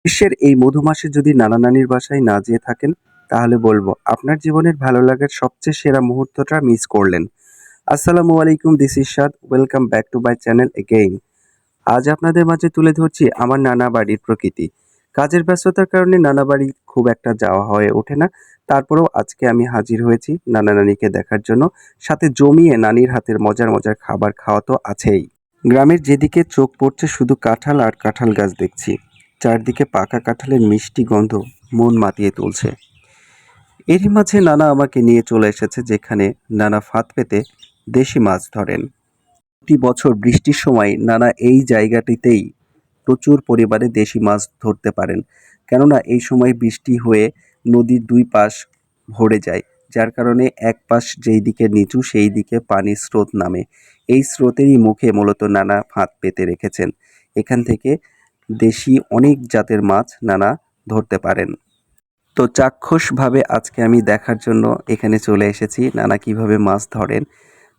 গ্রীষ্মের এই মধুমাসে যদি নানা নানির বাসায় না যেয়ে থাকেন তাহলে বলবো আপনার জীবনের ভালো লাগার সবচেয়ে সেরা মুহূর্তটা মিস করলেন। আসসালামু আলাইকুম, this is Shad. Welcome back to my channel again. আজ আপনাদের মাঝে তুলে ধরছি আমার নানা বাড়ির প্রকৃতি। কাজের ব্যস্ততার কারণে নানা বাড়ি খুব একটা যাওয়া হয়ে ওঠে না। তারপরেও আজকে আমি হাজির হয়েছি নানা নানিকে দেখার জন্য। সাথে জমিয়ে নানির হাতের মজার মজার খাবার খাওয়া তো আছেই। গ্রামের যেদিকে চোখ পড়ছে শুধু কাঁঠাল আর কাঁঠাল গাছ দেখছি। চারদিকে পাকা কাঁঠালের মিষ্টি গন্ধ মন মাতিয়ে তুলছে। এরই মাঝে নানা আমাকে নিয়ে চলে এসেছে যেখানে নানা ফাঁদ পেতে দেশি মাছ ধরেন। প্রতি বছর বৃষ্টির সময় নানা এই জায়গাটিতেই প্রচুর পরিমাণে দেশি মাছ ধরতে পারেন, কেননা এই সময় বৃষ্টি হয়ে নদীর দুই পাশ ভরে যায়, যার কারণে এক পাশ যেই দিকে নিচু সেই দিকে পানির স্রোত নামে। এই স্রোতেরই মুখে মূলত নানা ফাঁদ পেতে রেখেছেন। এখান থেকে দেশি অনেক জাতের মাছ নানা ধরতে পারেন। তো চাক্ষুষভাবে আজকে আমি দেখার জন্য এখানে চলে এসেছি নানা কিভাবে মাছ ধরেন।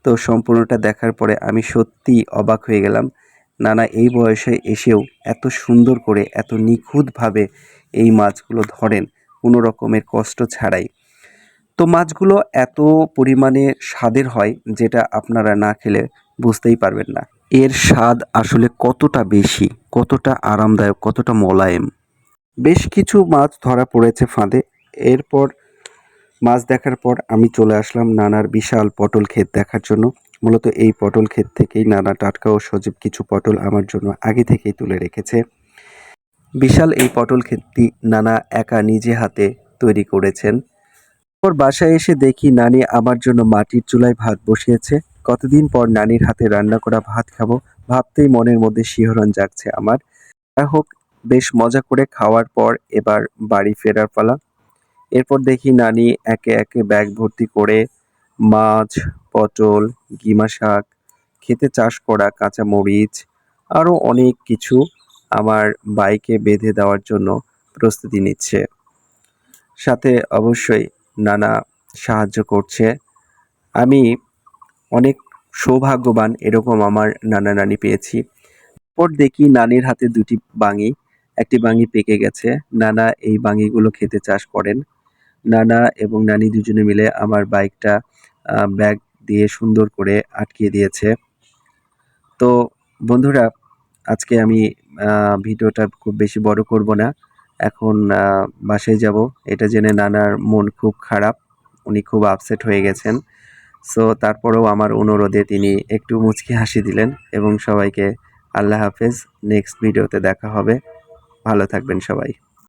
তো সম্পূর্ণটা দেখার পরে আমি সত্যিই অবাক হয়ে গেলাম। নানা এই বয়সে এসেও এত সুন্দর করে এত নিখুঁতভাবে এই মাছগুলো ধরেন কোনো রকমের কষ্ট ছাড়াই। তো মাছগুলো এত পরিমাণে স্বাদের হয় যেটা আপনারা না খেলে বুঝতেই পারবেন না। এর স্বাদ আসলে কতটা বেশি, কতটা আরামদায়ক, কতটা মোলায়েম। বেশ কিছু মাছ ধরা পড়েছে ফাঁদে। এরপর মাছ দেখার পর আমি চলে আসলাম নানার বিশাল পটল ক্ষেত দেখার জন্য। মূলত এই পটল ক্ষেত থেকেই নানা টাটকা ও সজীব কিছু পটল আমার জন্য আগে থেকেই তুলে রেখেছে। বিশাল এই পটল ক্ষেতটি নানা একা নিজে হাতে তৈরি করেছেন। ওর বাসায় এসে দেখি নানি আমার জন্য মাটির চুলায় ভাত বসিয়েছে। কতদিন পর নানির হাতে রান্না করা ভাত খাবো ভাবতেই মনের মধ্যে শিহরণ জাগছে আমার। যাই হোক, বেশ মজা করে খাওয়ার পর এবার বাড়ি ফেরার পালা। এরপর দেখি নানি একে একে ব্যাগ ভর্তি করে মাছ, পটল, গিমা শাক, ক্ষেতে চাষ করা কাঁচা মরিচ আরও অনেক কিছু আমার বাইকে বেঁধে দেওয়ার জন্য প্রস্তুতি নিচ্ছে। সাথে অবশ্যই নানা সাহায্য করছে। আমি অনেক সৌভাগ্যবান এরকম আমার নানা নানি পেয়েছি। পর দেখি নানির হাতে দুটি বাঙি, একটি বাঙি পেকে গেছে। নানা এই বাঙিগুলো খেতে চাষ করেন। নানা এবং নানি দুজনে মিলে আমার বাইকটা ব্যাগ দিয়ে সুন্দর করে আটকিয়ে দিয়েছে। তো বন্ধুরা, আজকে আমি ভিডিওটা খুব বেশি বড় করব না। এখন বাসায় যাব। এটা জেনে নানার মন খুব খারাপ। উনি খুব আপসেট হয়ে গেছেন। সো তারপরেও আমার অনুরোধে তিনি একটু মুচকি হাসি দিলেন এবং সবাইকে আল্লাহ হাফেজ। নেক্সট ভিডিওতে দেখা হবে। ভালো থাকবেন সবাই।